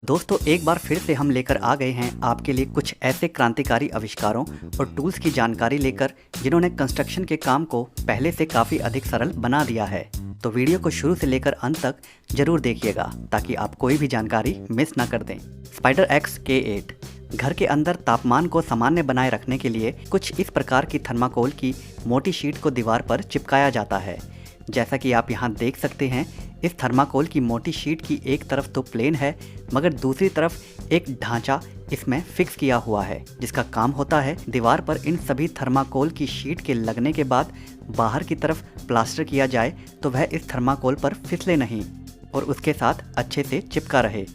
दोस्तों, एक बार फिर से हम लेकर आ गए हैं आपके लिए कुछ ऐसे क्रांतिकारी आविष्कारों और टूल्स की जानकारी लेकर जिन्होंने कंस्ट्रक्शन के काम को पहले से काफ़ी अधिक सरल बना दिया है। तो वीडियो को शुरू से लेकर अंत तक जरूर देखिएगा ताकि आप कोई भी जानकारी मिस ना कर दें। स्पाइडर एक्स K8 घर के अंदर तापमान को सामान्य बनाए रखने के लिए कुछ इस प्रकार की थर्माकोल की मोटी शीट को दीवार पर चिपकाया जाता है। जैसा कि आप यहाँ देख सकते हैं, इस थर्माकोल की मोटी शीट की एक तरफ तो प्लेन है मगर दूसरी तरफ एक ढांचा इसमें फिक्स किया हुआ है, जिसका काम होता है दीवार पर इन सभी थर्माकोल की शीट के लगने के बाद बाहर की तरफ प्लास्टर किया जाए तो वह इस थर्माकोल पर फिसले नहीं और उसके साथ अच्छे से चिपका रहे।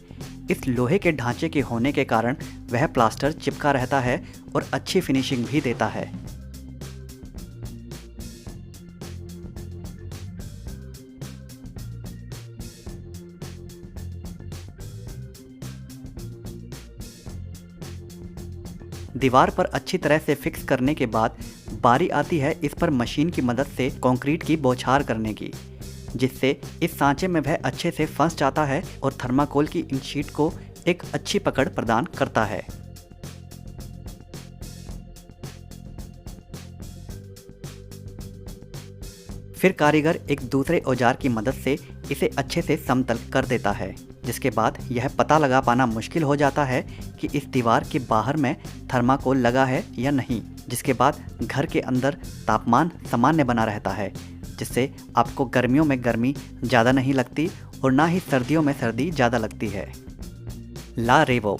इस लोहे के ढांचे के होने के कारण वह प्लास्टर चिपका रहता है और अच्छी फिनिशिंग भी देता है। दीवार पर अच्छी तरह से फिक्स करने के बाद बारी आती है इस पर मशीन की मदद से कंक्रीट की बौछार करने की, जिससे इस सांचे में वह अच्छे से फंस जाता है और थर्माकोल की इन शीट को एक अच्छी पकड़ प्रदान करता है। फिर कारीगर एक दूसरे औजार की मदद से इसे अच्छे से समतल कर देता है, जिसके बाद यह पता लगा पाना मुश्किल हो जाता है कि इस दीवार के बाहर में थर्माकोल लगा है या नहीं। जिसके बाद घर के अंदर तापमान सामान्य बना रहता है, जिससे आपको गर्मियों में गर्मी ज़्यादा नहीं लगती और ना ही सर्दियों में सर्दी ज़्यादा लगती है। ला रेवो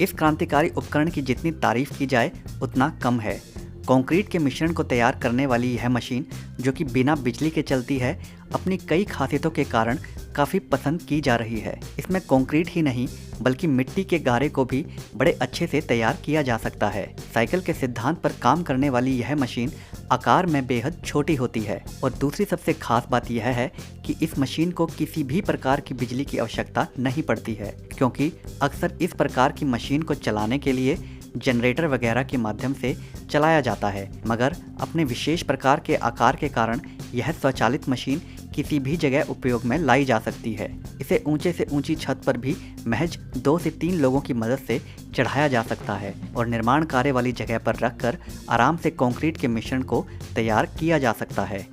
इस क्रांतिकारी उपकरण की जितनी तारीफ की जाए उतना कम है। कंक्रीट के मिश्रण को तैयार करने वाली यह मशीन, जो कि बिना बिजली के चलती है, अपनी कई खासियतों के कारण काफ़ी पसंद की जा रही है। इसमें कंक्रीट ही नहीं बल्कि मिट्टी के गारे को भी बड़े अच्छे से तैयार किया जा सकता है। साइकिल के सिद्धांत पर काम करने वाली यह मशीन आकार में बेहद छोटी होती है और दूसरी सबसे खास बात यह है कि इस मशीन को किसी भी प्रकार की बिजली की आवश्यकता नहीं पड़ती है, क्योंकि अक्सर इस प्रकार की मशीन को चलाने के लिए जनरेटर वगैरह के माध्यम से चलाया जाता है, मगर अपने विशेष प्रकार के आकार के कारण यह स्वचालित मशीन किसी भी जगह उपयोग में लाई जा सकती है। इसे ऊंचे से ऊंची छत पर भी महज 2 से 3 लोगों की मदद से चढ़ाया जा सकता है और निर्माण कार्य वाली जगह पर रखकर आराम से कंक्रीट के मिश्रण को तैयार किया जा सकता है।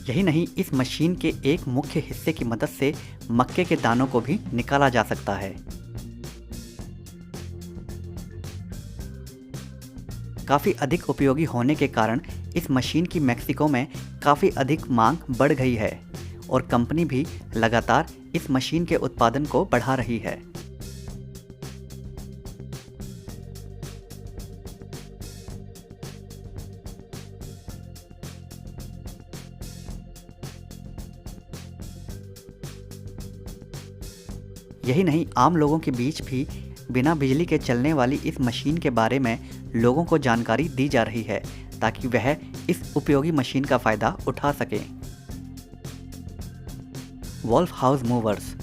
यही नहीं, इस मशीन के एक मुख्य हिस्से की मदद से मक्के के दानों को भी निकाला जा सकता है। काफ़ी अधिक उपयोगी होने के कारण इस मशीन की मेक्सिको में काफ़ी अधिक मांग बढ़ गई है और कंपनी भी लगातार इस मशीन के उत्पादन को बढ़ा रही है। यही नहीं, आम लोगों के बीच भी बिना बिजली के चलने वाली इस मशीन के बारे में लोगों को जानकारी दी जा रही है ताकि वह इस उपयोगी मशीन का फ़ायदा उठा सकें। वॉल्फ हाउस मूवर्स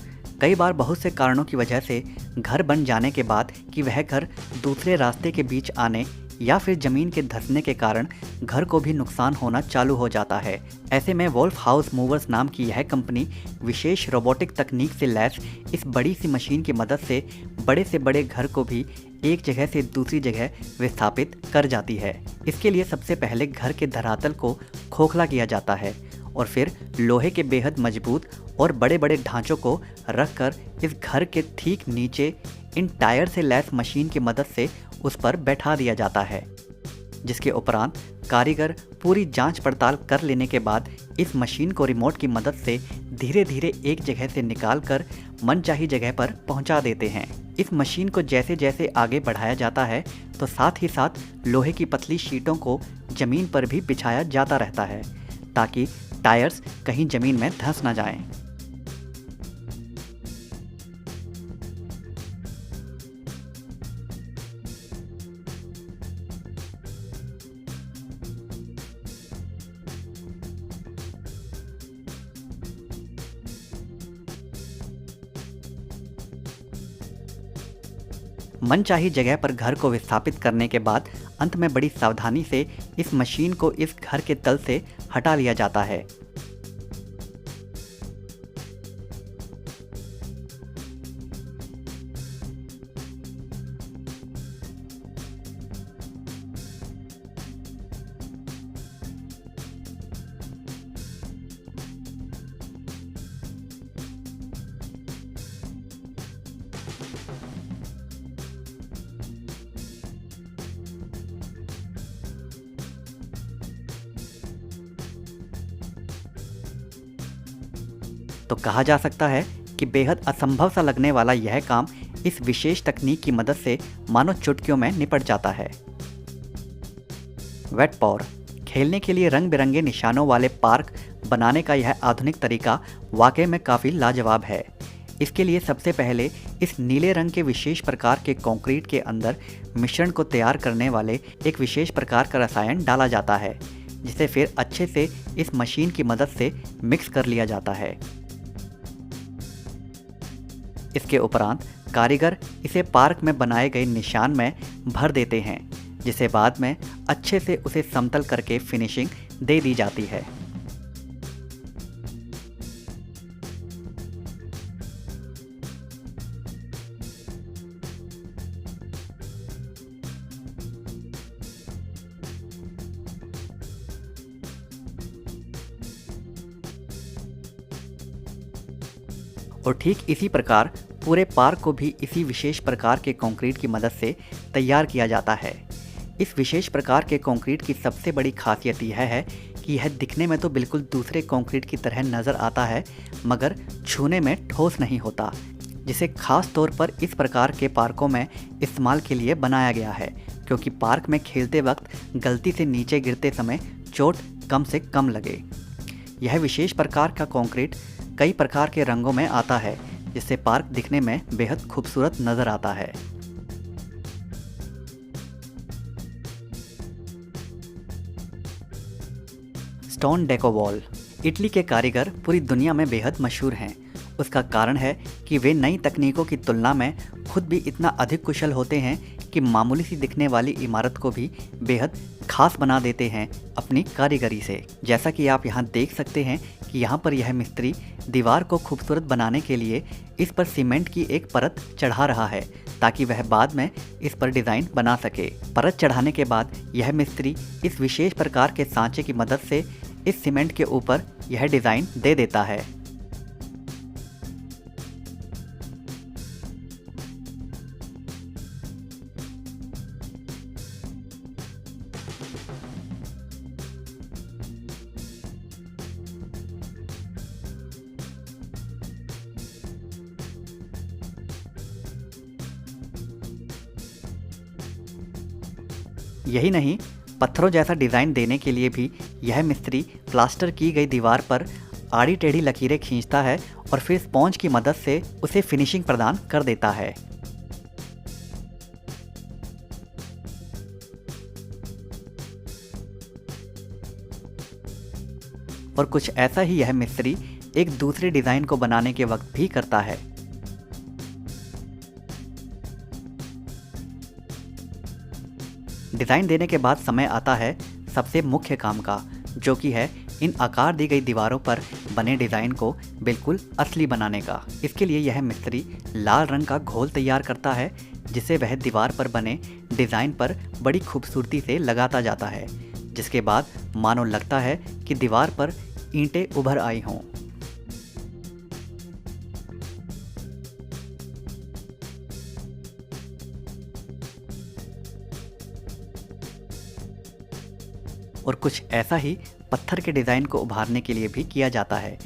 कई बार बहुत से कारणों की वजह से घर बन जाने के बाद कि वह घर दूसरे रास्ते के बीच आने या फिर ज़मीन के धंसने के कारण घर को भी नुकसान होना चालू हो जाता है। ऐसे में वॉल्फ हाउस मूवर्स नाम की यह कंपनी विशेष रोबोटिक तकनीक से लैस इस बड़ी सी मशीन की मदद से बड़े घर को भी एक जगह से दूसरी जगह विस्थापित कर जाती है। इसके लिए सबसे पहले घर के धरातल को खोखला किया जाता है और फिर लोहे के बेहद मजबूत और बड़े ढांचों को रखकर इस घर के ठीक नीचे इन टायर से लैस मशीन की मदद से उस पर बैठा दिया जाता है, जिसके उपरांत कारीगर पूरी जांच पड़ताल कर लेने के बाद इस मशीन को रिमोट की मदद से धीरे धीरे एक जगह से निकालकर मनचाही जगह पर पहुंचा देते हैं। इस मशीन को जैसे जैसे आगे बढ़ाया जाता है तो साथ ही साथ लोहे की पतली शीटों को जमीन पर भी बिछाया जाता रहता है ताकि टायर्स कहीं जमीन में धंस ना जाएं। मनचाही जगह पर घर को विस्थापित करने के बाद अंत में बड़ी सावधानी से इस मशीन को इस घर के तल से हटा लिया जाता है। तो कहा जा सकता है कि बेहद असंभव सा लगने वाला यह काम इस विशेष तकनीक की मदद से मानो चुटकियों में निपट जाता है। वेट पॉर खेलने के लिए रंग बिरंगे निशानों वाले पार्क बनाने का यह आधुनिक तरीका वाकई में काफ़ी लाजवाब है। इसके लिए सबसे पहले इस नीले रंग के विशेष प्रकार के कंक्रीट के अंदर मिश्रण को तैयार करने वाले एक विशेष प्रकार का रसायन डाला जाता है, जिसे फिर अच्छे से इस मशीन की मदद से मिक्स कर लिया जाता है। इसके उपरांत कारीगर इसे पार्क में बनाए गए निशान में भर देते हैं, जिसे बाद में अच्छे से उसे समतल करके फिनिशिंग दे दी जाती है। और ठीक इसी प्रकार पूरे पार्क को भी इसी विशेष प्रकार के कंक्रीट की मदद से तैयार किया जाता है। इस विशेष प्रकार के कंक्रीट की सबसे बड़ी खासियत यह है कि यह दिखने में तो बिल्कुल दूसरे कंक्रीट की तरह नज़र आता है, मगर छूने में ठोस नहीं होता, जिसे खास तौर पर इस प्रकार के पार्कों में इस्तेमाल के लिए बनाया गया है, क्योंकि पार्क में खेलते वक्त गलती से नीचे गिरते समय चोट कम से कम लगे। यह विशेष प्रकार का कंक्रीट कई प्रकार के रंगों में आता है, जिससे पार्क दिखने में बेहद खूबसूरत नजर आता है। स्टोन डेको वॉल इटली के कारीगर पूरी दुनिया में बेहद मशहूर हैं। उसका कारण है कि वे नई तकनीकों की तुलना में खुद भी इतना अधिक कुशल होते हैं कि मामूली सी दिखने वाली इमारत को भी बेहद खास बना देते हैं अपनी कारीगरी से। जैसा कि आप यहाँ देख सकते हैं कि यहाँ पर यह मिस्त्री दीवार को खूबसूरत बनाने के लिए इस पर सीमेंट की एक परत चढ़ा रहा है, ताकि वह बाद में इस पर डिज़ाइन बना सके। परत चढ़ाने के बाद यह मिस्त्री इस विशेष प्रकार के सांचे की मदद से इस सीमेंट के ऊपर यह डिज़ाइन दे देता है। यही नहीं, पत्थरों जैसा डिज़ाइन देने के लिए भी यह मिस्त्री प्लास्टर की गई दीवार पर आड़ी टेढ़ी लकीरें खींचता है और फिर स्पॉन्ज की मदद से उसे फिनिशिंग प्रदान कर देता है। और कुछ ऐसा ही यह मिस्त्री एक दूसरे डिज़ाइन को बनाने के वक्त भी करता है। डिज़ाइन देने के बाद समय आता है सबसे मुख्य काम का, जो कि है इन आकार दी गई दीवारों पर बने डिज़ाइन को बिल्कुल असली बनाने का। इसके लिए यह मिस्त्री लाल रंग का घोल तैयार करता है, जिसे वह दीवार पर बने डिज़ाइन पर बड़ी खूबसूरती से लगाता जाता है, जिसके बाद मानो लगता है कि दीवार पर ईंटें उभर आई हों। और कुछ ऐसा ही पत्थर के डिज़ाइन को उभारने के लिए भी किया जाता है,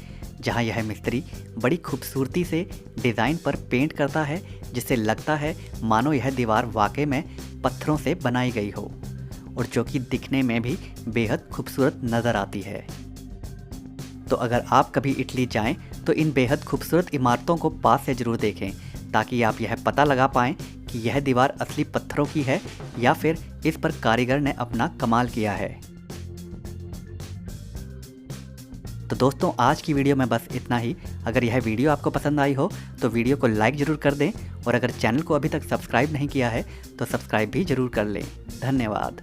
जहां यह मिस्त्री बड़ी खूबसूरती से डिज़ाइन पर पेंट करता है, जिससे लगता है मानो यह दीवार वाकई में पत्थरों से बनाई गई हो और जो कि दिखने में भी बेहद खूबसूरत नज़र आती है। तो अगर आप कभी इटली जाएं तो इन बेहद खूबसूरत इमारतों को पास से ज़रूर देखें, ताकि आप यह पता लगा पाएं कि यह दीवार असली पत्थरों की है या फिर इस पर कारीगर ने अपना कमाल किया है। तो दोस्तों, आज की वीडियो में बस इतना ही। अगर यह वीडियो आपको पसंद आई हो तो वीडियो को लाइक ज़रूर कर दें और अगर चैनल को अभी तक सब्सक्राइब नहीं किया है तो सब्सक्राइब भी ज़रूर कर लें। धन्यवाद।